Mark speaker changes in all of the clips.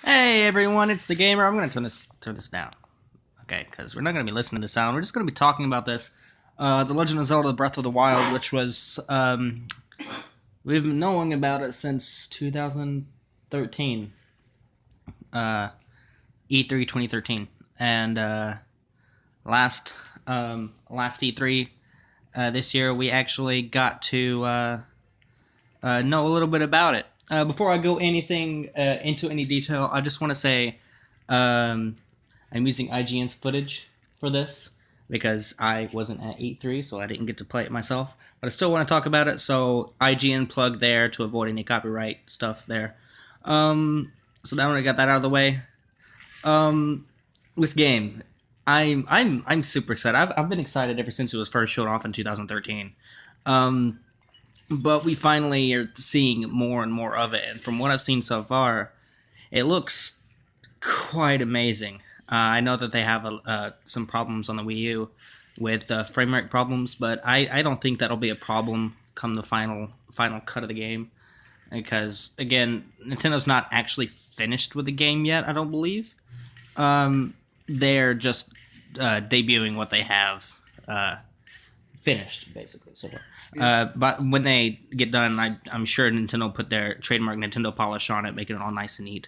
Speaker 1: Hey everyone, it's the gamer. I'm gonna turn this down, okay? Because we're not gonna be listening to the sound. We're just gonna be talking about this, The Legend of Zelda: Breath of the Wild, which was we've been knowing about it since 2013, E3 2013, and last last E3 this year we actually got to know a little bit about it. Before I go into any detail, I just want to say um, I'm using IGN's footage for this because I wasn't at E3, so I didn't get to play it myself. But I still want to talk about it, so IGN plug there to avoid any copyright stuff there. So now I got that out of the way. This game, I'm super excited. I've been excited ever since it was first shown off in 2013. But we finally are seeing more and more of it, and from what I've seen so far, it looks quite amazing. I know that they have some problems on the Wii U with frame rate problems, but I don't think that'll be a problem come the final cut of the game, because again, Nintendo's not actually finished with the game yet. I don't believe. They're just debuting what they have finished, basically. So, but when they get done, I'm sure Nintendo put their trademark Nintendo polish on it, making it all nice and neat.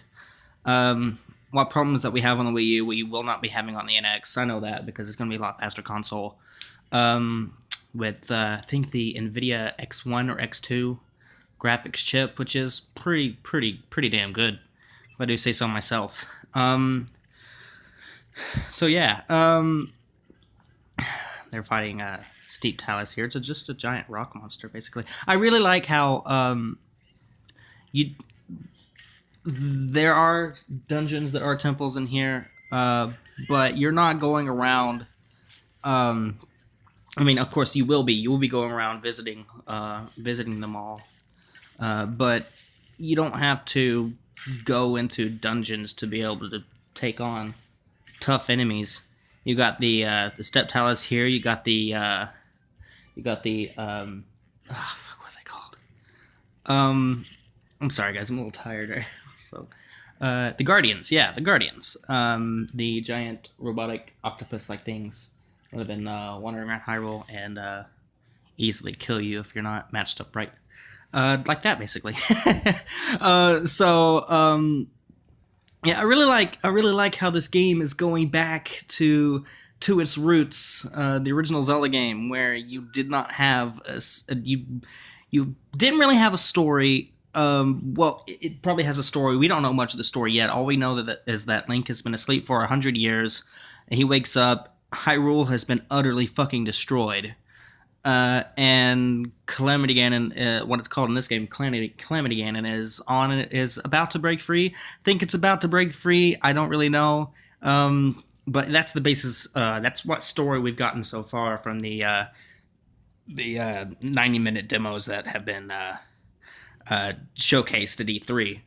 Speaker 1: What problems that we have on the Wii U, we will not be having on the NX. I know that because it's going to be a lot faster console. With I think the NVIDIA X1 or X2 graphics chip, which is pretty damn good, if I do say so myself. So yeah, they're fighting Steep Talus here. It's just a giant rock monster, basically. I really like how there are dungeons that are temples in here, but you're not going around. I mean, of course, you will be. You will be going around visiting them all, but you don't have to go into dungeons to be able to take on tough enemies. You got the Step Talus here. You got the what are they called? I'm sorry, guys. I'm a little tired right now. So, the Guardians. Yeah, the Guardians. The giant robotic octopus-like things that have been wandering around Hyrule and easily kill you if you're not matched up right. Like that, basically. Yeah, I really like how this game is going back to its roots, the original Zelda game, where you did not have you didn't really have a story. Well, it probably has a story. We don't know much of the story yet. All we know is that Link has been asleep for 100 years, and he wakes up. Hyrule has been utterly fucking destroyed. And Calamity Ganon, what it's called in this game, Calamity Ganon, is about to break free. Think it's about to break free. I don't really know. But that's the basis. That's what story we've gotten so far from the 90-minute demos that have been showcased at E3.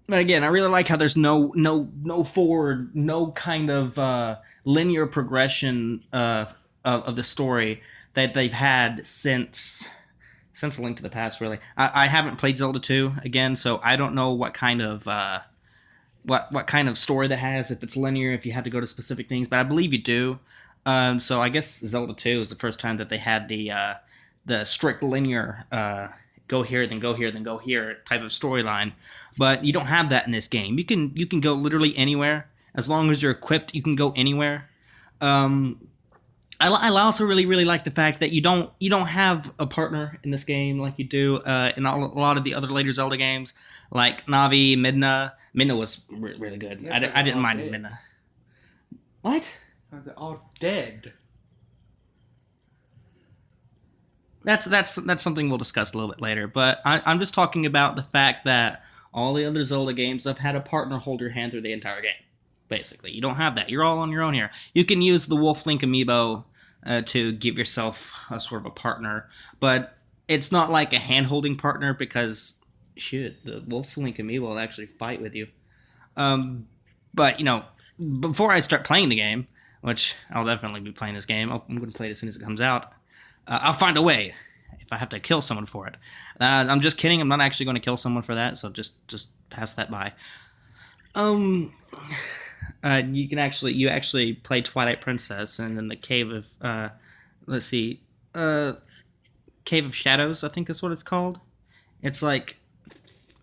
Speaker 1: But again, I really like how there's no forward, no kind of linear progression of the story that they've had since A Link to the Past. Really, I haven't played Zelda 2 again, so I don't know what kind of what kind of story that has. If it's linear, if you have to go to specific things, but I believe you do. So I guess Zelda 2 is the first time that they had the strict linear go here, then go here, then go here type of storyline. But you don't have that in this game. You can go literally anywhere as long as you're equipped. You can go anywhere. I also really like the fact that you don't have a partner in this game like you do in a lot of the other later Zelda games, like Navi, Midna. Midna was really good. Yeah, I didn't mind Midna. What?
Speaker 2: They're all dead.
Speaker 1: That's something we'll discuss a little bit later. But I'm just talking about the fact that all the other Zelda games have had a partner hold your hand through the entire game. Basically, you don't have that. You're all on your own here. You can use the Wolf Link Amiibo to give yourself a sort of a partner, but it's not like a hand-holding partner because, shit, the Wolf Link Amiibo will actually fight with you. But, before I start playing the game, which I'll definitely be playing this game, I'm going to play it as soon as it comes out, I'll find a way. if I have to kill someone for it. I'm just kidding. I'm not actually going to kill someone for that. So just pass that by. Um, you actually play Twilight Princess, and in the cave of let's see, uh, Cave of Shadows. I think that's what it's called. It's like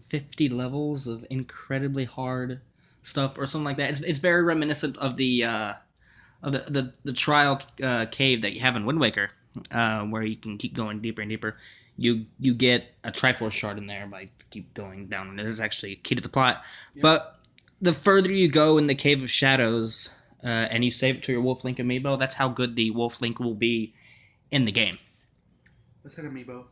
Speaker 1: 50 levels of incredibly hard stuff or something like that. It's very reminiscent of the trial cave that you have in Wind Waker, where you can keep going deeper and deeper. You get a Triforce shard in there by keep going down, and it is actually key to the plot.
Speaker 2: Yep.
Speaker 1: But the further you go in the Cave of Shadows, and you save it to your Wolf Link amiibo, that's how good the Wolf Link will be in the game.
Speaker 2: What's an amiibo?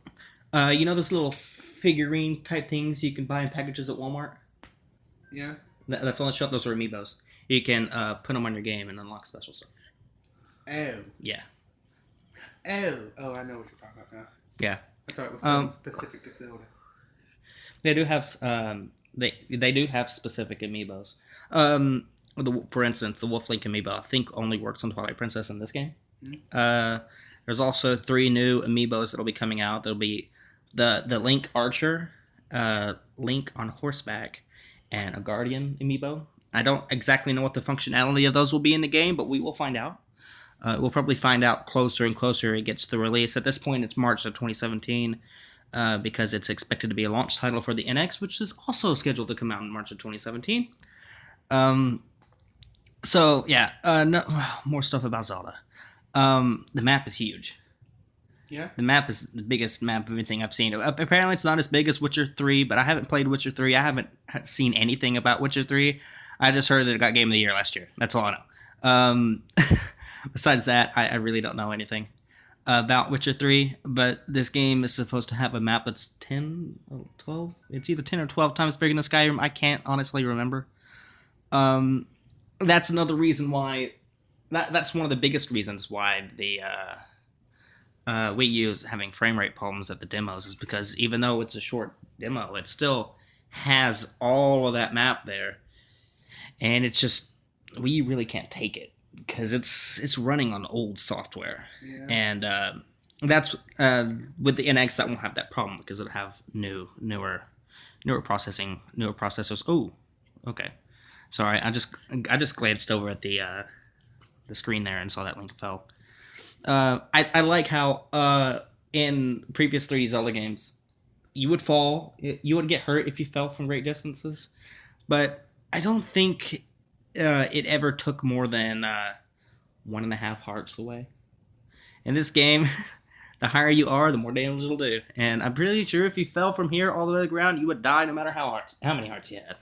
Speaker 1: You know those little figurine type things you can buy in packages at Walmart?
Speaker 2: Yeah.
Speaker 1: That's on the shelf. Those are amiibos. You can put them on your game and unlock special stuff.
Speaker 2: Oh.
Speaker 1: Yeah.
Speaker 2: Oh, I know what you're talking about now.
Speaker 1: Yeah.
Speaker 2: I thought it was something specific to Zelda.
Speaker 1: They do have they do have specific amiibos. For instance, the Wolf Link amiibo I think only works on Twilight Princess in this game. Mm-hmm. There's also 3 new amiibos that'll be coming out. There'll be the Link Archer, Link on horseback, and a Guardian amiibo. I don't exactly know what the functionality of those will be in the game, but we will find out. We'll probably find out closer and closer it gets to release. At this point, it's March of 2017, because it's expected to be a launch title for the NX, which is also scheduled to come out in March of 2017. So, yeah, no, more stuff about Zelda. The map is huge.
Speaker 2: Yeah.
Speaker 1: The map is the biggest map of anything I've seen. Apparently, it's not as big as Witcher 3, but I haven't played Witcher 3. I haven't seen anything about Witcher 3. I just heard that it got Game of the Year last year. That's all I know. Besides that, I really don't know anything about Witcher 3, but this game is supposed to have a map that's 10 or 12. It's either 10 or 12 times bigger than Skyrim. I can't honestly remember. That's another reason why... That's one of the biggest reasons why the Wii U is having frame rate problems at the demos, is because even though it's a short demo, it still has all of that map there, and it's just Wii U really can't take it because it's running on old software. Yeah. And that's with the NX that won't have that problem because it'll have newer processors. Oh, okay. Sorry, I just glanced over at the screen there and saw that link fell. I like how in previous 3D Zelda games you would fall, you would get hurt if you fell from great distances, but I don't think it ever took more than 1.5 hearts away. In this game, the higher you are, the more damage it'll do, and I'm pretty sure if you fell from here all the way to the ground, you would die no matter how many hearts you had.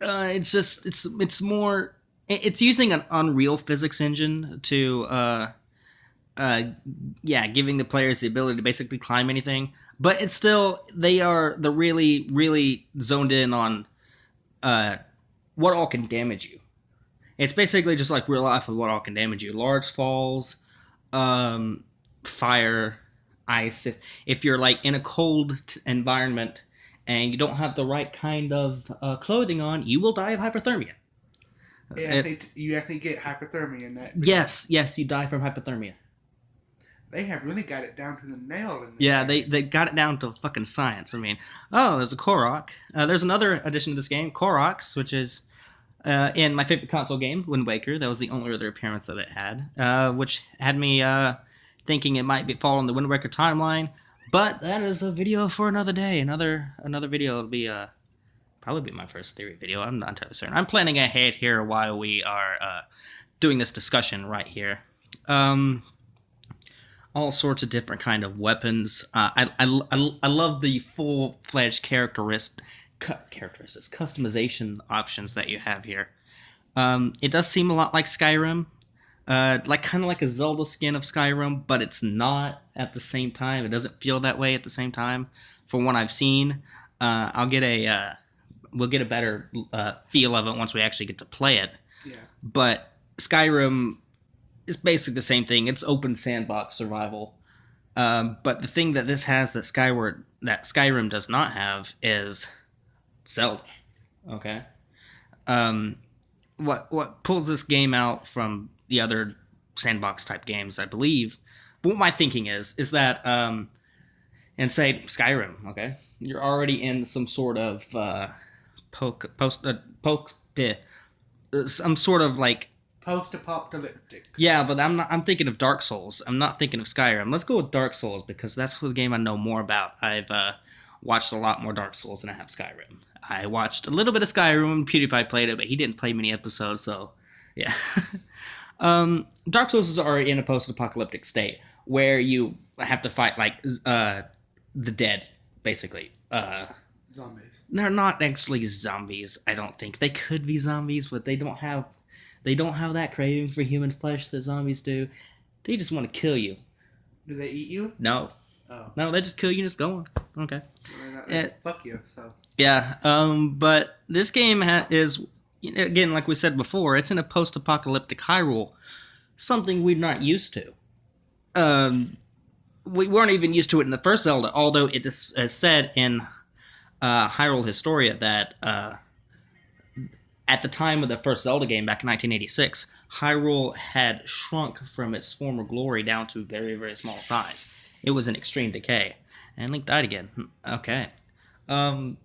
Speaker 1: It's more. It's using an Unreal physics engine to, giving the players the ability to basically climb anything. But it's still, they're really, really zoned in on what all can damage you. It's basically just like real life of what all can damage you. Large falls, fire, ice. If you're like in a cold environment and you don't have the right kind of clothing on, you will die of hypothermia.
Speaker 2: You actually get hypothermia in that.
Speaker 1: Yes, you die from hypothermia.
Speaker 2: They have really got it down to the nail.
Speaker 1: Yeah, they got it down to fucking science. I mean, there's a Korok. There's another addition to this game, Koroks, which is in my favorite console game, Wind Waker. That was the only other appearance that it had, which had me thinking it might fall in the Wind Waker timeline. But that is a video for another day. Another video. It'll be probably be my first theory video. I'm not entirely certain. I'm planning ahead here while we are doing this discussion right here. All sorts of different kind of weapons. I love the full-fledged customization options that you have here. It does seem a lot like Skyrim. Kind of like a Zelda skin of Skyrim, but it's not at the same time. It doesn't feel that way at the same time. From what I've seen, we'll get a better feel of it once we actually get to play it.
Speaker 2: Yeah.
Speaker 1: But Skyrim is basically the same thing. It's open sandbox survival. But the thing that this has that Skyrim does not have is Zelda. Okay. What pulls this game out from the other sandbox type games, I believe, But what my thinking is that and say Skyrim, okay, you're already in some sort of some sort of like
Speaker 2: Post-apocalyptic.
Speaker 1: yeah, but I'm thinking of Dark Souls. I'm not thinking of Skyrim. Let's go with Dark Souls because that's the game I know more about. I've watched a lot more Dark Souls than I have Skyrim. I watched a little bit of Skyrim when PewDiePie played it, but he didn't play many episodes, so yeah. Dark Souls are in a post-apocalyptic state where you have to fight like the dead, basically.
Speaker 2: Zombies.
Speaker 1: They're not actually zombies. I don't think they could be zombies, but they don't have that craving for human flesh that zombies do. They just want to kill you.
Speaker 2: Do they eat you?
Speaker 1: No.
Speaker 2: Oh.
Speaker 1: No, they just kill you and just go on. Okay.
Speaker 2: Fuck you, so.
Speaker 1: Yeah, but this game is, again, like we said before, it's in a post-apocalyptic Hyrule, something we're not used to. We weren't even used to it in the first Zelda, although it is said in Hyrule Historia that at the time of the first Zelda game back in 1986, Hyrule had shrunk from its former glory down to very, very small size. It was in extreme decay. And Link died again. Okay. All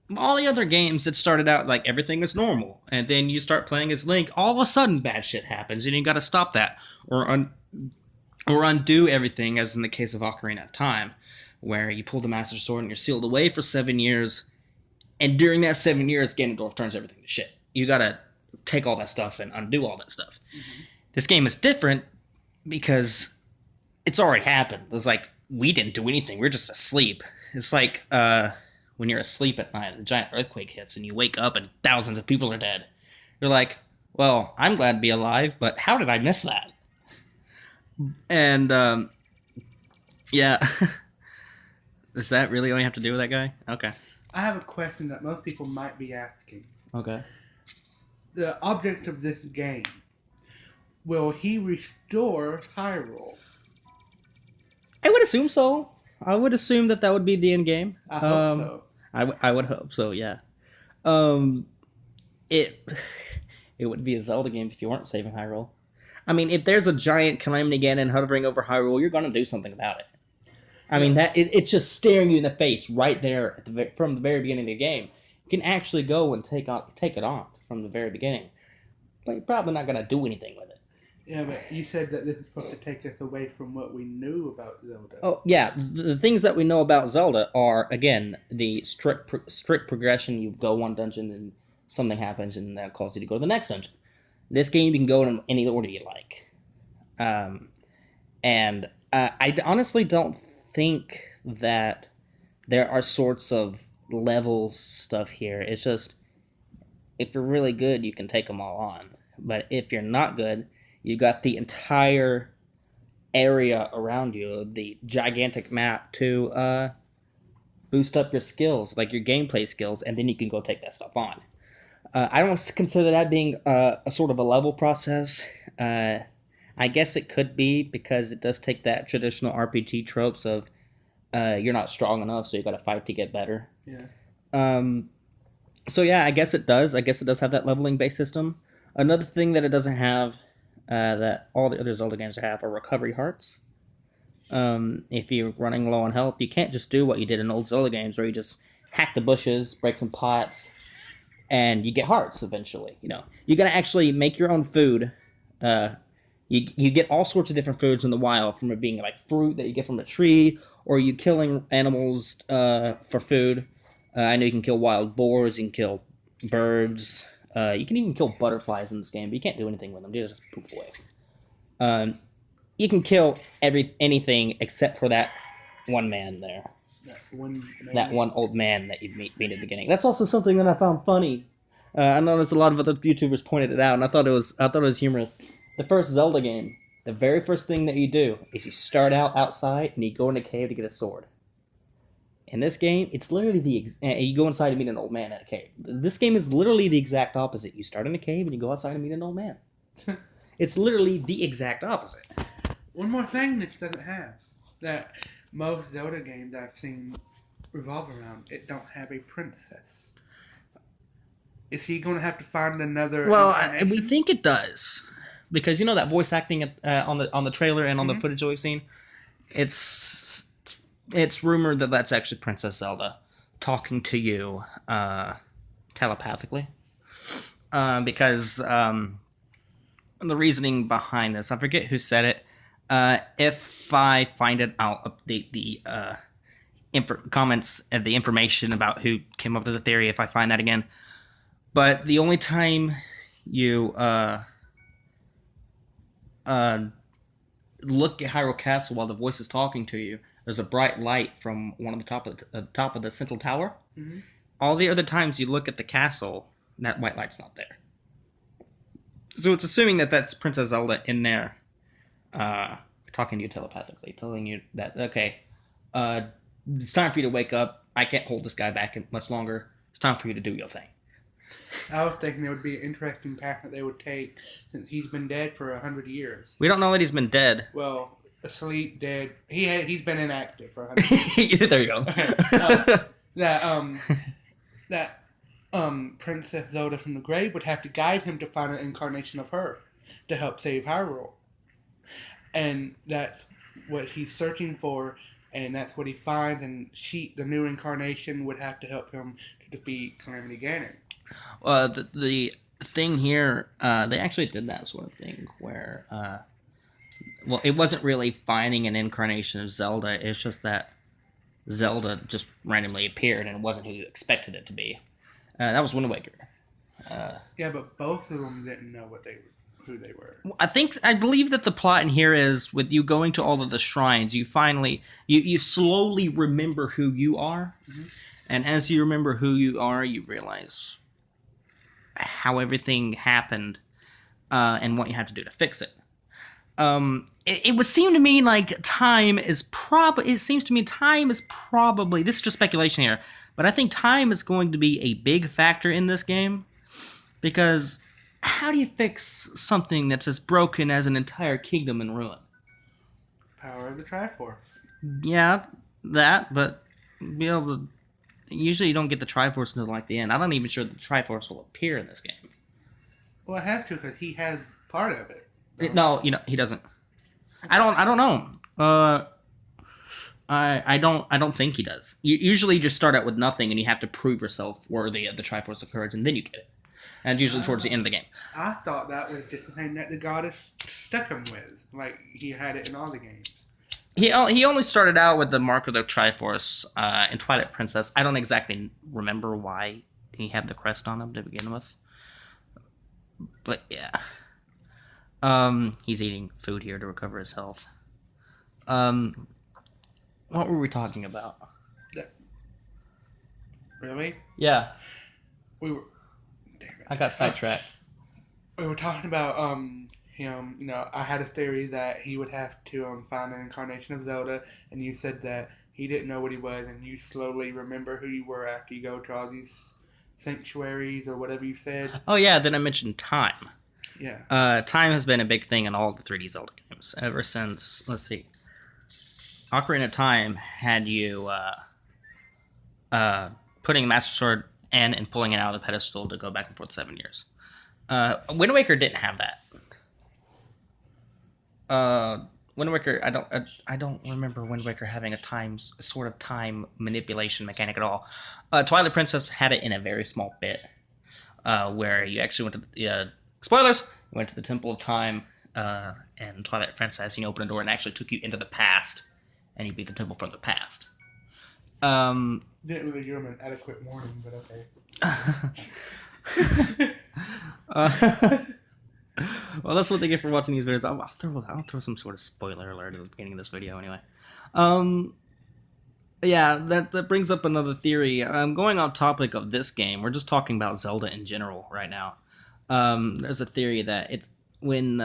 Speaker 1: the other games, it started out like everything is normal. And then you start playing as Link, all of a sudden bad shit happens, and you gotta stop that. Or undo everything, as in the case of Ocarina of Time, where you pull the Master Sword and you're sealed away for 7 years, and during that 7 years, Ganondorf turns everything to shit. You gotta take all that stuff and undo all that stuff. Mm-hmm. This game is different because it's already happened. It's like, we didn't do anything, we're just asleep. It's like when you're asleep at night and a giant earthquake hits and you wake up and thousands of people are dead. You're like, well, I'm glad to be alive, but how did I miss that? And, yeah. Is that really all you have to do with that guy? Okay.
Speaker 2: I have a question that most people might be asking.
Speaker 1: Okay.
Speaker 2: The object of this game, will he restore Hyrule?
Speaker 1: I would assume so. I would assume that would be the end game.
Speaker 2: I hope so.
Speaker 1: I would hope so, yeah. It would be a Zelda game if you weren't saving Hyrule. I mean, if there's a giant Calamity Ganon hovering over Hyrule, you're going to do something about it. I mean, it's just staring you in the face right there from the very beginning of the game. You can actually go and take it on from the very beginning. But you're probably not going to do anything with it.
Speaker 2: Yeah, but you said that this is supposed to take us away from what we knew about Zelda.
Speaker 1: Oh, yeah. The things that we know about Zelda are, again, the strict progression. You go one dungeon and something happens and that calls you to go to the next dungeon. This game, you can go in any order you like. And I honestly don't think that there are sorts of level stuff here. It's just, if you're really good, you can take them all on. But if you're not good, you got the entire area around you, the gigantic map to boost up your skills, like your gameplay skills, and then you can go take that stuff on. I don't consider that being a sort of a level process. I guess it could be because it does take that traditional RPG tropes of you're not strong enough, so you got to fight to get better.
Speaker 2: Yeah.
Speaker 1: So yeah, I guess it does. I guess it does have that leveling based system. Another thing that it doesn't have that all the other Zelda games have are recovery hearts. If you're running low on health, you can't just do what you did in old Zelda games where you just hack the bushes, break some pots, and you get hearts eventually. You know, you got to actually make your own food. You get all sorts of different foods in the wild, from it being like fruit that you get from a tree, or you killing animals for food. I know you can kill wild boars, you can kill birds, you can even kill butterflies in this game, but you can't do anything with them. They just poof away. You can kill anything except for that one man there. That one old man that you meet at the beginning. That's also something that I found funny. I noticed a lot of other YouTubers pointed it out, and I thought it was humorous. The first Zelda game, the very first thing that you do is you start out outside and you go in a cave to get a sword. In this game, it's literally you go inside and meet an old man in a cave. This game is literally the exact opposite. You start in a cave and you go outside and meet an old man. It's literally the exact opposite.
Speaker 2: One more thing this doesn't have, that most Zelda games I've seen revolve around, it don't have a princess. Is he going to have to find another?
Speaker 1: Well, we think it does. because you know that voice acting on the trailer and on the footage that we've seen. It's rumored that that's actually Princess Zelda talking to you telepathically. Because the reasoning behind this, I forget who said it. If I find it, I'll update the comments and the information about who came up with the theory if I find that again. But the only time you look at Hyrule Castle while the voice is talking to you, there's a bright light from one of the top of the central tower.
Speaker 2: Mm-hmm.
Speaker 1: All the other times you look at the castle, that white light's not there. So it's assuming that that's Princess Zelda in there, talking to you telepathically, telling you that, okay, it's time for you to wake up. I can't hold this guy back much longer. It's time for you to do your thing.
Speaker 2: I was thinking it would be an interesting path that they would take since he's been dead for 100 years.
Speaker 1: We don't know that he's been dead.
Speaker 2: Well, asleep, dead. He's been inactive for 100 years.
Speaker 1: There you go.
Speaker 2: That Princess Zelda from the grave would have to guide him to find an incarnation of her to help save Hyrule. And that's what he's searching for, and that's what he finds, and the new incarnation, would have to help him to defeat Calamity Ganon.
Speaker 1: The thing here, they actually did that sort of thing where, well, it wasn't really finding an incarnation of Zelda, it's just that Zelda just randomly appeared and it wasn't who you expected it to be. That was Wind Waker.
Speaker 2: Yeah, but both of them didn't know who they were.
Speaker 1: I believe that the plot in here is with you going to all of the shrines, you finally, you slowly remember who you are. Mm-hmm. And as you remember who you are, you realize how everything happened and what you have to do to fix it. It would seem to me like time is probably, this is just speculation here, but I think time is going to be a big factor in this game, because how do you fix something that's as broken as an entire kingdom in ruin?
Speaker 2: Power of the Triforce.
Speaker 1: Yeah, that, but be able to, usually you don't get the Triforce until like the end. I'm not even sure the Triforce will appear in this game.
Speaker 2: Well, it has to, because he has part of it.
Speaker 1: No, he doesn't. I don't know. I don't think he does. You usually just start out with nothing, and you have to prove yourself worthy of the Triforce of Courage, and then you get it. And usually towards the end of the game.
Speaker 2: I thought that was just the thing that the goddess stuck him with. Like, he had it in all the games.
Speaker 1: He only started out with the Mark of the Triforce in Twilight Princess. I don't exactly remember why he had the crest on him to begin with. But yeah. He's eating food here to recover his health. What were we talking about?
Speaker 2: Really?
Speaker 1: Yeah.
Speaker 2: We were...
Speaker 1: I got sidetracked.
Speaker 2: We were talking about him. I had a theory that he would have to find an incarnation of Zelda, and you said that he didn't know what he was, and you slowly remember who you were after you go to all these sanctuaries or whatever you said.
Speaker 1: Oh yeah, then I mentioned time.
Speaker 2: Yeah.
Speaker 1: Time has been a big thing in all the 3D Zelda games ever since. Let's see. Ocarina of Time had you putting Master Sword and pulling it out of the pedestal to go back and forth 7 years. Wind Waker didn't have that. Wind Waker, I don't remember Wind Waker having a sort of time manipulation mechanic at all. Twilight Princess had it in a very small bit, where you actually went to the spoilers. You went to the Temple of Time, and Twilight Princess, and you opened a door and actually took you into the past, and you beat the temple from the past.
Speaker 2: Didn't really give him an adequate warning, but okay.
Speaker 1: Well, that's what they get for watching these videos. I'll throw some sort of spoiler alert at the beginning of this video anyway. Yeah, that brings up another theory. Going on topic of this game, we're just talking about Zelda in general right now. There's a theory that it's when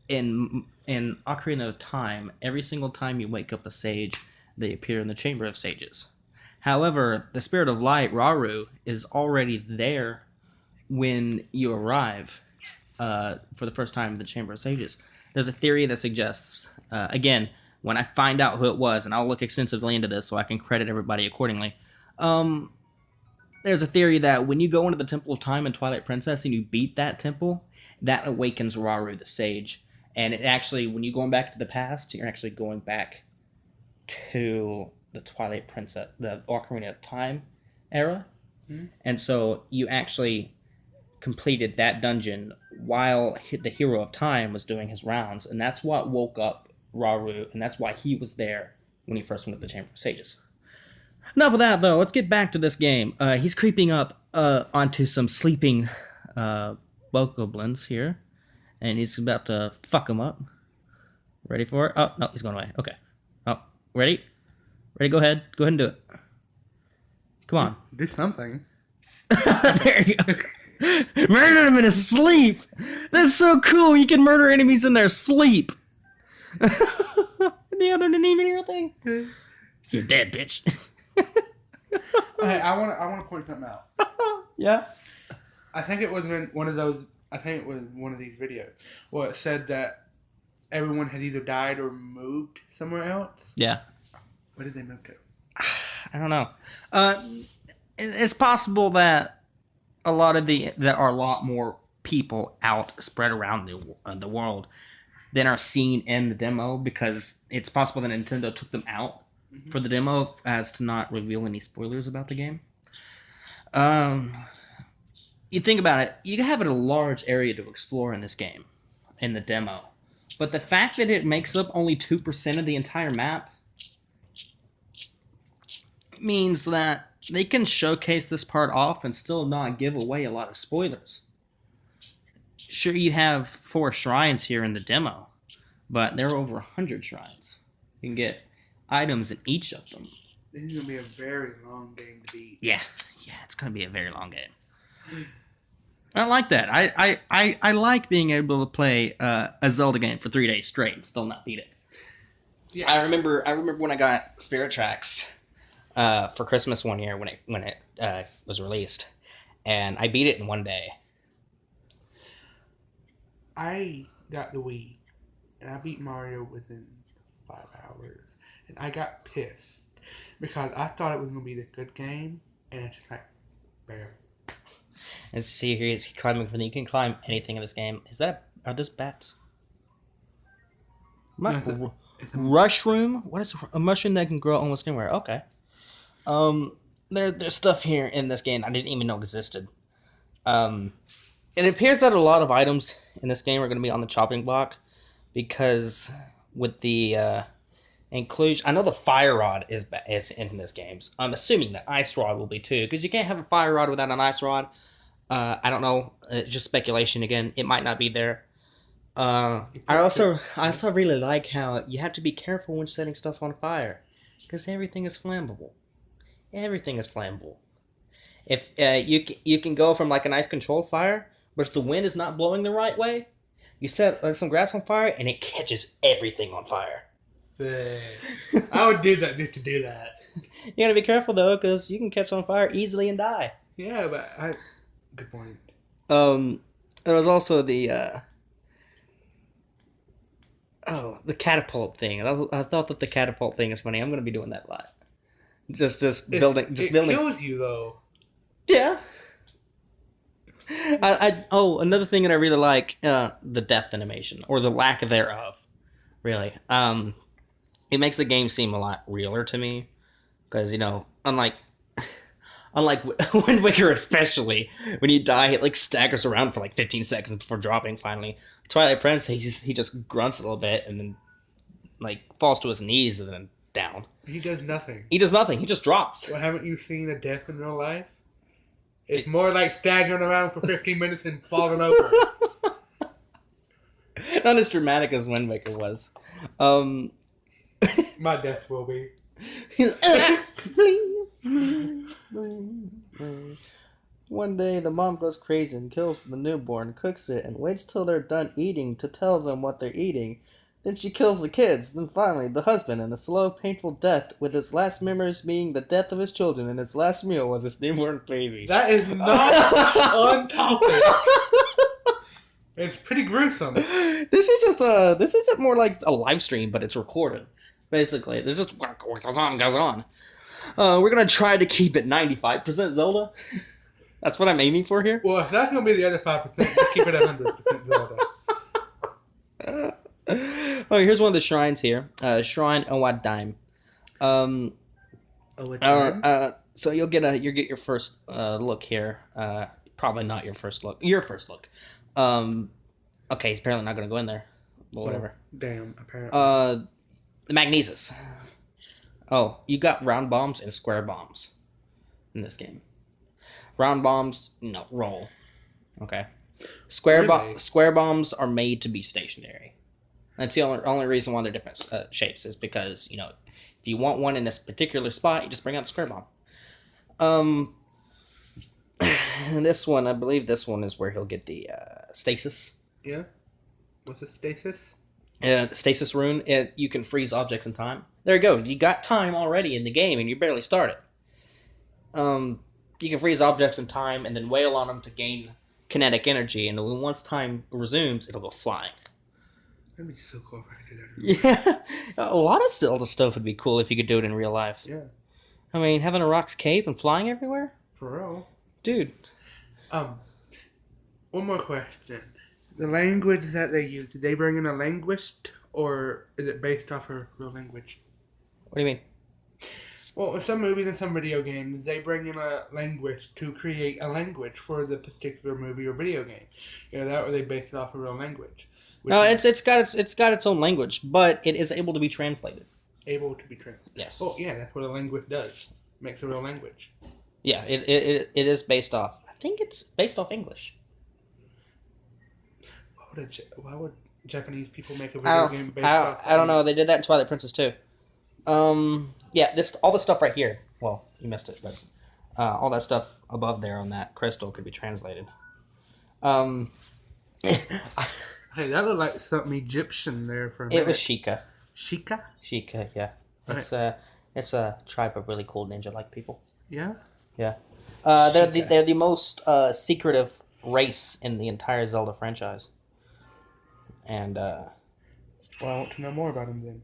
Speaker 1: in Ocarina of Time, every single time you wake up a sage, they appear in the Chamber of Sages. However, the Spirit of Light, Rauru, is already there when you arrive for the first time in the Chamber of Sages. There's a theory that suggests, again, when I find out who it was, and I'll look extensively into this so I can credit everybody accordingly, there's a theory that when you go into the Temple of Time in Twilight Princess and you beat that temple, that awakens Rauru the Sage. And it actually, when you're going back to the past, you're actually going back to the Twilight Princess, the Ocarina of Time era. Mm-hmm. And so you actually completed that dungeon while the Hero of Time was doing his rounds. And that's what woke up Rauru, and that's why he was there when he first went to the Chamber of Sages. Enough of that, though. Let's get back to this game. He's creeping up onto some sleeping bokoblins here, and he's about to fuck them up. Ready for it? Oh, no, he's going away. Okay. Oh, ready? Ready, go ahead. Go ahead and do it. Come on.
Speaker 2: Do something.
Speaker 1: There you go. Murder him in his sleep! That's so cool. You can murder enemies in their sleep. The other didn't even hear a thing. You're dead, bitch.
Speaker 2: Hey, I want to point something out.
Speaker 1: Yeah.
Speaker 2: I think it was one of those. I think it was one of these videos where it said that everyone had either died or moved somewhere else.
Speaker 1: Yeah.
Speaker 2: Where did they move to?
Speaker 1: I don't know. It's possible that there are a lot more people out spread around the world than are seen in the demo, because it's possible that Nintendo took them out for the demo as to not reveal any spoilers about the game. You think about it, you have a large area to explore in this game, in the demo. But the fact that it makes up only 2% of the entire map means that they can showcase this part off and still not give away a lot of spoilers. Sure, you have 4 shrines here in the demo, but there are over 100 shrines. You can get items in each of them.
Speaker 2: This is going to be a very long game to beat.
Speaker 1: Yeah, it's going to be a very long game. I like that. I like being able to play a Zelda game for 3 days straight and still not beat it. Yeah. I remember when I got Spirit Tracks for Christmas one year when it was released, and I beat it in 1 day.
Speaker 2: I got the Wii, and I beat Mario within 5 hours, and I got pissed because I thought it was going to be the good game, and it's just like, barely.
Speaker 1: As you see here, he's climbing from you can climb anything in this game. Are those bats?
Speaker 2: No, it's a
Speaker 1: mushroom? What is a mushroom that can grow almost anywhere? Okay. There's stuff here in this game I didn't even know existed. It appears that a lot of items in this game are going to be on the chopping block, because with the inclusion, I know the fire rod is in this game. So I'm assuming that ice rod will be too, because you can't have a fire rod without an ice rod. I don't know, just speculation again. It might not be there. I also really like how you have to be careful when setting stuff on fire, because everything is flammable. Everything is flammable. If you can go from like a nice controlled fire, but if the wind is not blowing the right way, you set some grass on fire and it catches everything on fire.
Speaker 2: I would do that just to do that.
Speaker 1: You gotta be careful though, because you can catch on fire easily and die.
Speaker 2: Yeah, but good point.
Speaker 1: There was also the catapult thing. I thought that the catapult thing is funny. I'm gonna be doing that a lot. Just building.
Speaker 2: It kills you though.
Speaker 1: Yeah. Another thing that I really like, the death animation, or the lack thereof, really. It makes the game seem a lot realer to me, because, unlike Wind Waker especially, when you die, it, staggers around for, 15 seconds before dropping, finally. Twilight Prince, he just grunts a little bit, and then, falls to his knees, and then down.
Speaker 2: He does nothing.
Speaker 1: He does nothing, he just drops.
Speaker 2: Well, haven't you seen a death in real life? It's more like staggering around for 15 minutes and falling over.
Speaker 1: Not as dramatic as Wind Waker was.
Speaker 2: My death will be.
Speaker 1: One day, the mom goes crazy and kills the newborn, cooks it, and waits till they're done eating to tell them what they're eating. Then she kills the kids. Then finally, the husband, in a slow, painful death, with his last memories being the death of his children, and his last meal was his newborn baby.
Speaker 2: That is not on topic. It's pretty gruesome.
Speaker 1: This is just more like a live stream, but it's recorded. Basically, this is what goes on. We're gonna try to keep it 95% Zelda. That's what I'm aiming for here.
Speaker 2: Well, if that's gonna be the other 5%, just keep it 100% Zelda.
Speaker 1: Oh, here's one of the shrines here. Shrine Owadime. So you'll get your first look here. Probably not your first look. Your first look. Okay, he's apparently not gonna go in there. But whatever.
Speaker 2: Damn. Apparently.
Speaker 1: The Magnesis. Oh, you got round bombs and square bombs in this game. Round bombs, no, roll. Okay. Square bombs are made to be stationary. That's the only reason why they're different shapes is because, if you want one in this particular spot, you just bring out the square bomb. This one, I believe this one is where he'll get the stasis.
Speaker 2: Yeah? What's a stasis?
Speaker 1: Stasis rune. You can freeze objects in time. There you go. You got time already in the game, and you barely started. You can freeze objects in time and then wail on them to gain kinetic energy, and once time resumes, it'll go flying.
Speaker 2: That'd be so cool if I could do that.
Speaker 1: Yeah, a lot of Zelda stuff would be cool if you could do it in real life.
Speaker 2: Yeah.
Speaker 1: I mean, having a rock's cape and flying everywhere?
Speaker 2: For real.
Speaker 1: Dude.
Speaker 2: One more question. The language that they use, did they bring in a linguist, or is it based off of real language?
Speaker 1: What do you mean?
Speaker 2: Well, in some movies and some video games, they bring in a linguist to create a language for the particular movie or video game. That or they base it off of real language.
Speaker 1: No, it's got its own language, but it is able to be translated.
Speaker 2: Able to be translated.
Speaker 1: Yes.
Speaker 2: Oh, yeah, that's what a linguist does. Makes a real language.
Speaker 1: Yeah, it is based off. I think it's based off English.
Speaker 2: Why would Japanese people make a video game based off?
Speaker 1: I don't know. They did that in Twilight Princess too. Yeah, all the stuff right here. Well, you missed it, but all that stuff above there on that crystal could be translated.
Speaker 2: Hey, that looked like something Egyptian there for a
Speaker 1: minute.
Speaker 2: minute.
Speaker 1: It was Shiekah.
Speaker 2: Shiekah?
Speaker 1: Shiekah, yeah. It's a tribe of really cool ninja-like people.
Speaker 2: Yeah?
Speaker 1: Yeah. They're the most secretive race in the entire Zelda franchise. And,
Speaker 2: well, I want to know more about them then.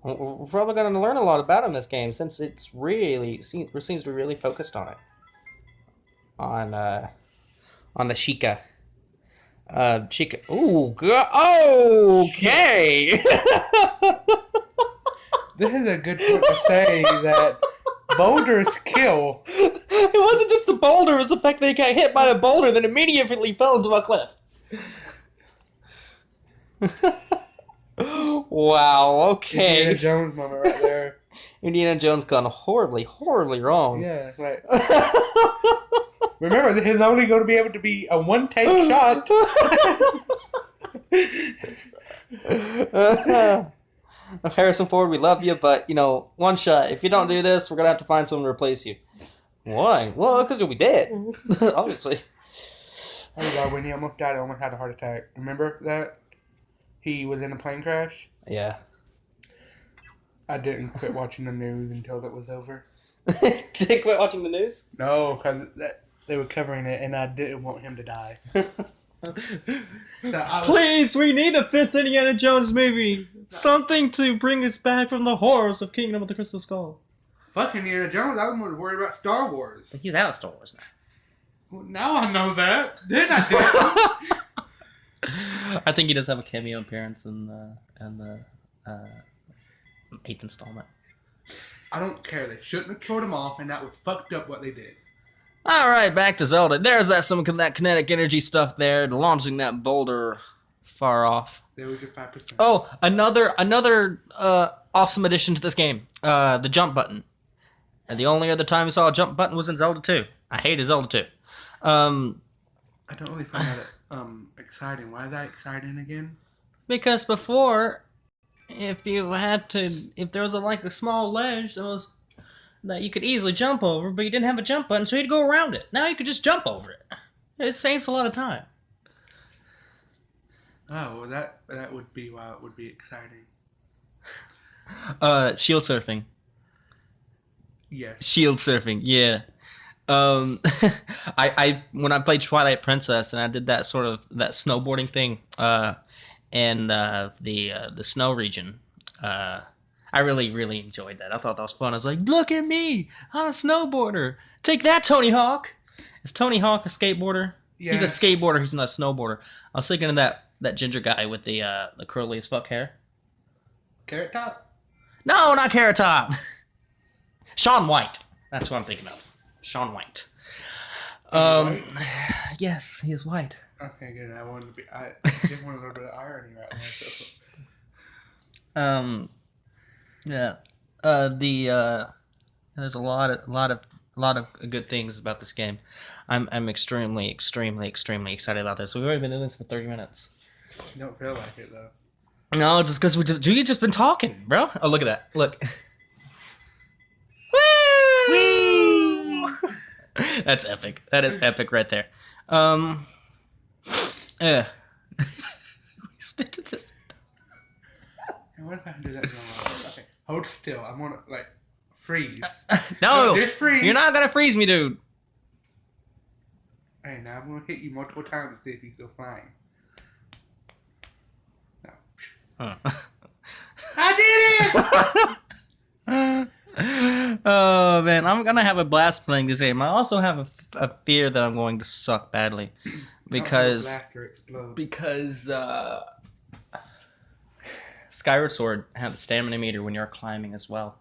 Speaker 1: We're probably going to learn a lot about them this game since it's really seems to be really focused on it. On the Shiekah. Shiekah. Ooh, okay.
Speaker 2: This is a good point to say that boulders kill.
Speaker 1: It wasn't just the boulder; it was the fact that he got hit by the boulder, then immediately fell into a cliff. Wow. Okay.
Speaker 2: Indiana Jones moment right there.
Speaker 1: Indiana Jones gone horribly, horribly wrong.
Speaker 2: Yeah, right. Remember, this is only going to be able to be a one-take shot.
Speaker 1: Harrison Ford, we love you, but, one shot. If you don't do this, we're going to have to find someone to replace you. Why? Well, because you'll be dead. Obviously.
Speaker 2: Oh, God, when he almost died, I almost had a heart attack. Remember that? He was in a plane crash?
Speaker 1: Yeah.
Speaker 2: I didn't quit watching the news until it was over.
Speaker 1: Did you quit watching the news?
Speaker 2: No, because they were covering it, and I didn't want him to die.
Speaker 1: Please, we need a 5th Indiana Jones movie. Something to bring us back from the horrors of Kingdom of the Crystal Skull.
Speaker 2: Fuck Indiana Jones, I was more worried about Star Wars.
Speaker 1: He's out of Star Wars now.
Speaker 2: Well, now I know that. Then I did.
Speaker 1: I think he does have a cameo appearance in the 8th installment.
Speaker 2: I don't care. They shouldn't have killed him off, and that was fucked up what they did.
Speaker 1: Alright, back to Zelda. There's that kinetic energy stuff there, launching that boulder far off.
Speaker 2: There was your 5%.
Speaker 1: Oh, another awesome addition to this game. The jump button. And the only other time we saw a jump button was in Zelda 2. I hated Zelda 2.
Speaker 2: I don't really find that exciting. Why is that exciting again?
Speaker 1: Because before, if there was a small ledge that you could easily jump over, but you didn't have a jump button, so you'd go around it. Now you could just jump over it. It saves a lot of time.
Speaker 2: Oh, well, that would be why it would be exciting.
Speaker 1: Shield surfing.
Speaker 2: Yes.
Speaker 1: Shield surfing, yeah. I when I played Twilight Princess and I did that that snowboarding thing, in the snow region, I I really, really enjoyed that. I thought that was fun. I was like, look at me. I'm a snowboarder. Take that, Tony Hawk. Is Tony Hawk a skateboarder?
Speaker 2: Yeah.
Speaker 1: He's a skateboarder. He's not a snowboarder. I was thinking of that ginger guy with the curly as fuck hair.
Speaker 2: Carrot Top?
Speaker 1: No, not Carrot Top. Shaun White. That's what I'm thinking of. Shaun White.
Speaker 2: White?
Speaker 1: Yes, he is white.
Speaker 2: Okay, good. I didn't want a little bit of irony right there. So.
Speaker 1: Yeah. There's a lot of good things about this game. I'm extremely excited about this. We've already been doing this for 30 minutes.
Speaker 2: Don't feel like it though.
Speaker 1: No, just because we just been talking, bro. Oh, look at that! Look. Woo! That's epic. That is epic right there. Yeah. We stick to this.
Speaker 2: And what if I do that? Okay, hold still. I want to freeze.
Speaker 1: No,
Speaker 2: just freeze.
Speaker 1: You're not gonna freeze me, dude.
Speaker 2: Hey, now I'm gonna hit you multiple times to see if you go flying. No.
Speaker 1: Huh.
Speaker 2: I did it!
Speaker 1: Oh man, I'm gonna have a blast playing this game. I also have a fear that I'm going to suck badly because Skyward Sword had the stamina meter when you're climbing as well,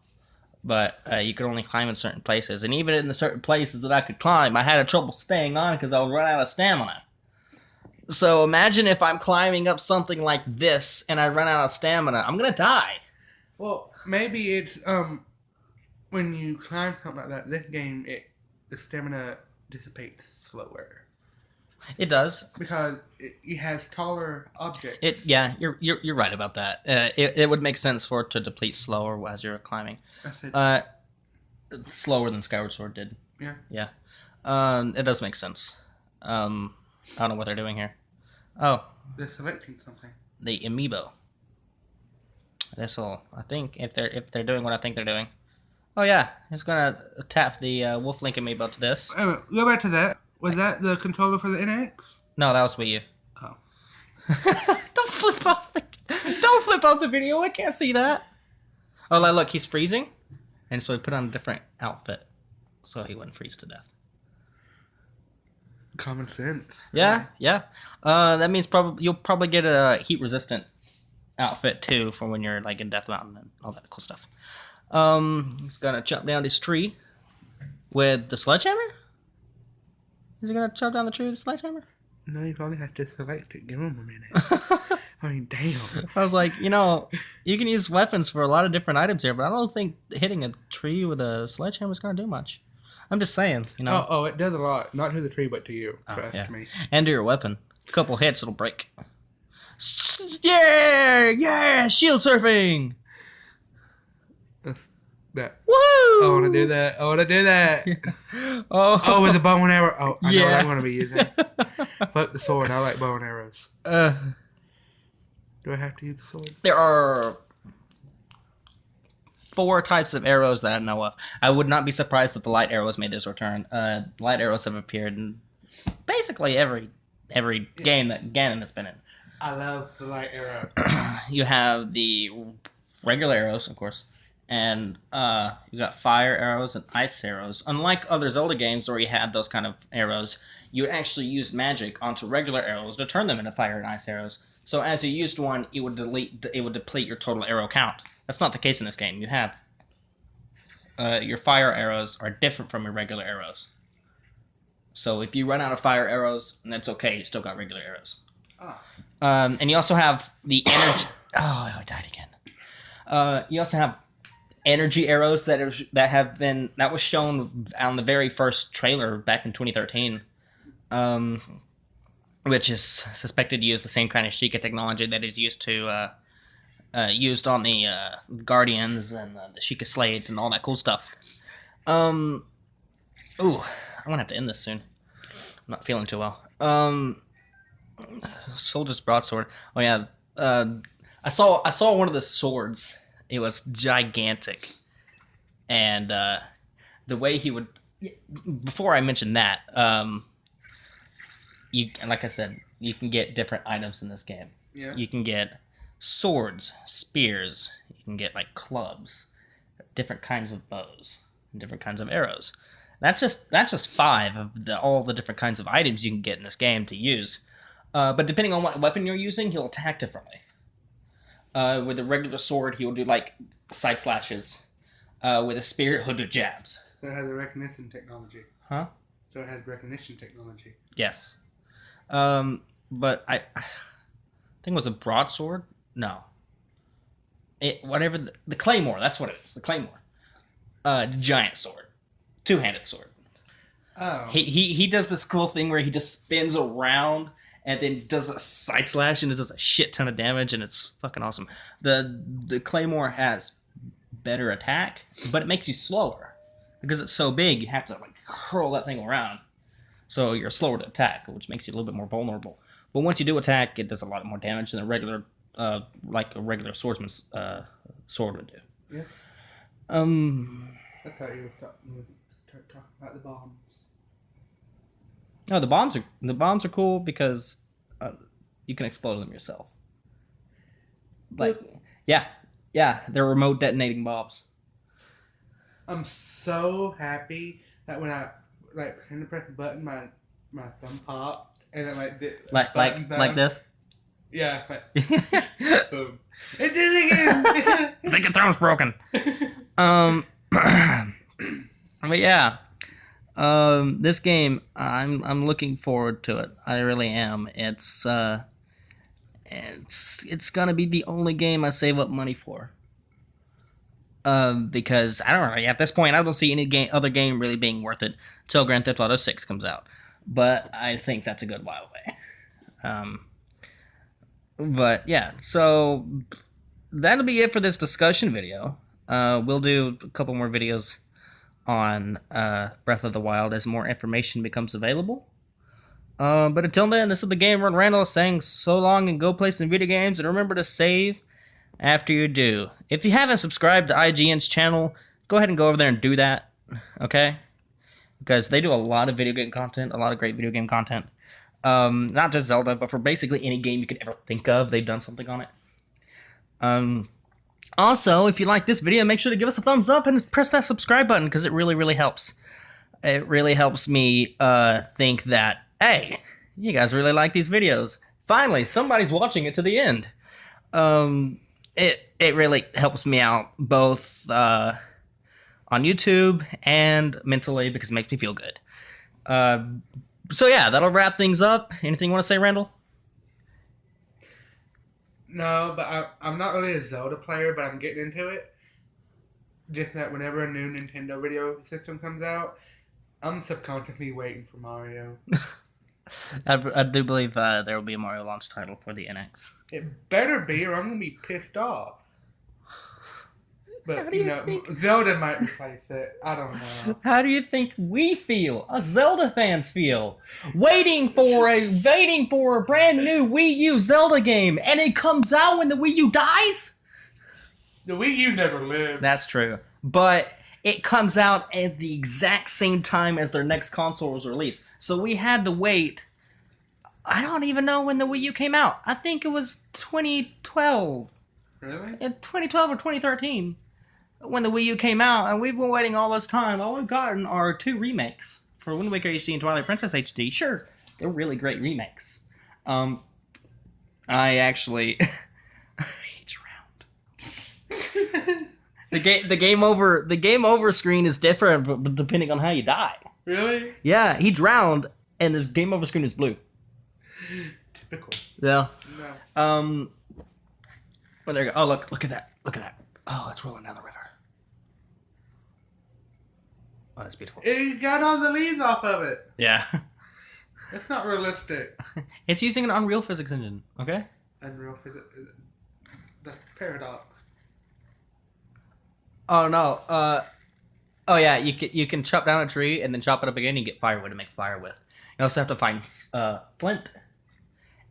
Speaker 1: but you could only climb in certain places, and even in the certain places that I could climb, I had trouble staying on because I would run out of stamina. So imagine if I'm climbing up something like this and I run out of stamina, I'm gonna die.
Speaker 2: Well, maybe it's when you climb something like that. This game, the stamina dissipates slower.
Speaker 1: It does.
Speaker 2: Because it has taller objects.
Speaker 1: You're right about that. It would make sense for it to deplete slower as you're climbing. Slower than Skyward Sword did.
Speaker 2: Yeah.
Speaker 1: Yeah. It does make sense. I don't know what they're doing here. Oh.
Speaker 2: They're selecting something.
Speaker 1: The Amiibo. This'll, I think, if they're doing what I think they're doing. Oh yeah, it's gonna tap the Wolf Link Amiibo to this.
Speaker 2: Anyway, go back to that. Was that the controller for the NX?
Speaker 1: No, that was Wii U.
Speaker 2: Oh.
Speaker 1: Don't flip off the video. I can't see that. Oh, look, he's freezing, and so he put on a different outfit so he wouldn't freeze to death.
Speaker 2: Common sense.
Speaker 1: Yeah. That means you'll probably get a heat resistant outfit too for when you're like in Death Mountain and all that cool stuff. He's gonna chop down this tree with the sledgehammer. Is he gonna chop down the tree with the sledgehammer?
Speaker 2: No, you probably have to select it. Give him a minute. I mean, damn.
Speaker 1: I was like, you can use weapons for a lot of different items here, but I don't think hitting a tree with a sledgehammer is gonna do much. I'm just saying,
Speaker 2: Oh, it does a lot. Not to the tree, but to you. Trust me.
Speaker 1: And to your weapon. A couple hits, it'll break. Yeah! Shield surfing!
Speaker 2: That.
Speaker 1: Woo!
Speaker 2: I want to do that.
Speaker 1: Oh,
Speaker 2: with the bow and arrow. Oh, I know what
Speaker 1: yeah.
Speaker 2: I'm going to be using. Fuck the sword. I like bow and arrows. Do I have to use the sword?
Speaker 1: There are 4 types of arrows that I know of. I would not be surprised if the light arrows made this return. Light arrows have appeared in basically every game that Ganon has been in.
Speaker 2: I love the light arrow.
Speaker 1: You have the regular arrows, of course, and you got fire arrows and ice arrows. Unlike other Zelda games where you had those kind of arrows, you would actually use magic onto regular arrows to turn them into fire and ice arrows. So as you used one, it would deplete your total arrow count. That's not the case in this game. You have your fire arrows are different from your regular arrows. So if you run out of fire arrows, that's okay. You still got regular arrows.
Speaker 2: Oh.
Speaker 1: And you also have the energy. Oh, I died again. You also have energy arrows that was shown on the very first trailer back in 2013, which is suspected to use the same kind of Shiekah technology that is used on the Guardians and the Shiekah Slades and all that cool stuff. I'm gonna have to end this soon. I'm not feeling too well. Soldier's broadsword. Oh yeah. I saw one of the swords. It was gigantic, and the way he would. Before I mention that, like I said, you can get different items in this game.
Speaker 2: Yeah.
Speaker 1: You can get swords, spears. You can get like clubs, different kinds of bows, and different kinds of arrows. That's just 5 of all the different kinds of items you can get in this game to use. But depending on what weapon you're using, he'll attack differently. With a regular sword, he will do like side slashes. With a spear, he'll do jabs.
Speaker 2: So it has a recognition technology.
Speaker 1: Huh?
Speaker 2: So it has recognition technology.
Speaker 1: Yes. But I think it was a broadsword. No. The claymore. That's what it is. The claymore. Giant sword, 2-handed sword.
Speaker 2: Oh.
Speaker 1: He does this cool thing where he just spins around and then does a side slash and it does a shit ton of damage and it's fucking awesome. The claymore has better attack, but it makes you slower because it's so big. You have to like hurl that thing around, so you're slower to attack, which makes you a little bit more vulnerable. But once you do attack, it does a lot more damage than a regular swordsman's sword would do.
Speaker 2: Yeah. I thought you were talking about the bombs.
Speaker 1: No, the bombs are cool because you can explode them yourself. Like, yeah, they're remote detonating bombs.
Speaker 2: I'm so happy that when I pretend to press the button, my thumb popped and it like
Speaker 1: this.
Speaker 2: Yeah, boom. It did it again.
Speaker 1: I think your thumb's broken. But yeah, this game, I'm looking forward to it. I really am. It's gonna be the only game I save up money for. Because I don't know. At this point, I don't see any other game really being worth it until Grand Theft Auto 6 comes out. But I think that's a good while away. But yeah, so that'll be it for this discussion video. We'll do a couple more videos on Breath of the Wild as more information becomes available. But until then, this is the Gamer Randall saying so long and go play some video games, and remember to save after you do. If you haven't subscribed to IGN's channel, go ahead and go over there and do that, okay? Because they do a lot of video game content, a lot of great video game content. Not just Zelda, but for basically any game you could ever think of, they've done something on it. Also, if you like this video, make sure to give us a thumbs up and press that subscribe button, because it really, really helps. It really helps me think that, hey, you guys really like these videos. Finally, somebody's watching it to the end. It really helps me out both on YouTube and mentally because it makes me feel good. So yeah, that'll wrap things up. Anything you want to say, Randall?
Speaker 2: No, but I'm not really a Zelda player, but I'm getting into it. Just that whenever a new Nintendo video system comes out, I'm subconsciously waiting for Mario.
Speaker 1: I do believe there will be a Mario launch title for the NX.
Speaker 2: It better be, or I'm going to be pissed off. But, Zelda might replace it. I don't know.
Speaker 1: How do you think we feel? Us Zelda fans feel. Waiting for a brand new Wii U Zelda game, and it comes out when the Wii U dies?
Speaker 2: The Wii U never lived.
Speaker 1: That's true. But it comes out at the exact same time as their next console was released. So we had to wait. I don't even know when the Wii U came out. I think it was 2012.
Speaker 2: Really?
Speaker 1: 2012 or 2013. When the Wii U came out, and we've been waiting all this time. All we've gotten are 2 remakes for Wind Waker HD and Twilight Princess HD. Sure, they're really great remakes. I actually he drowned. the game over screen is different depending on how you die.
Speaker 2: Really?
Speaker 1: Yeah, he drowned, and the game over screen is blue.
Speaker 2: Typical.
Speaker 1: Yeah.
Speaker 2: No.
Speaker 1: Well, there you go. Oh, look at that. Look at that. Oh, it's rolling down the river. Oh, that's beautiful.
Speaker 2: It got all the leaves off of it.
Speaker 1: Yeah.
Speaker 2: That's not realistic.
Speaker 1: It's using an Unreal Physics engine, okay?
Speaker 2: Unreal Physics. That's paradox.
Speaker 1: Oh, no. Oh, yeah, you can chop down a tree and then chop it up again and get firewood to make fire with. You also have to find flint.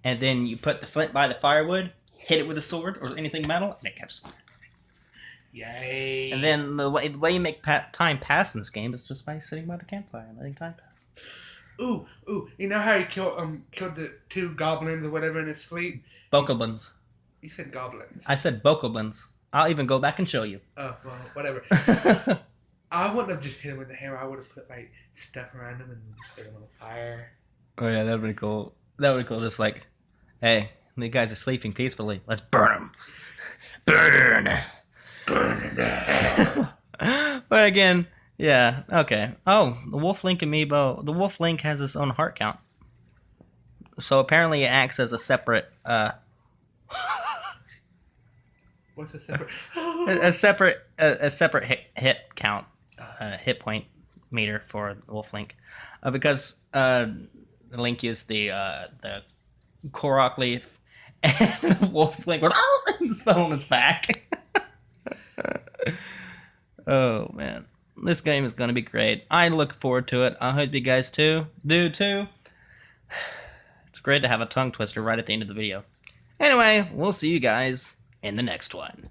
Speaker 1: And then you put the flint by the firewood, hit it with a sword or anything metal, and it catches fire.
Speaker 2: Yay.
Speaker 1: And then the way you make time pass in this game is just by sitting by the campfire and letting time pass.
Speaker 2: Ooh. You know how he killed the 2 goblins or whatever in his sleep?
Speaker 1: Bokoblins.
Speaker 2: You said goblins.
Speaker 1: I said bokoblins. I'll even go back and show you.
Speaker 2: Oh, well, whatever. I wouldn't have just hit him with the hammer. I would have put, like, stuff around him and set him on fire.
Speaker 1: Oh, yeah, that would be cool. That would be cool. Just like, hey, the guys are sleeping peacefully. Let's burn them. Burn! Burn them down. But again, yeah, okay. Oh, the Wolf Link amiibo. The Wolf Link has its own heart count. So apparently it acts as a separate,
Speaker 2: What's a separate?
Speaker 1: a separate hit count, hit point meter for Wolf Link, because Link used the Korok leaf, and Wolf Link went and fell on his back. Oh man, this game is gonna be great. I look forward to it. I hope you guys do too. It's great to have a tongue twister right at the end of the video. Anyway, we'll see you guys in the next one.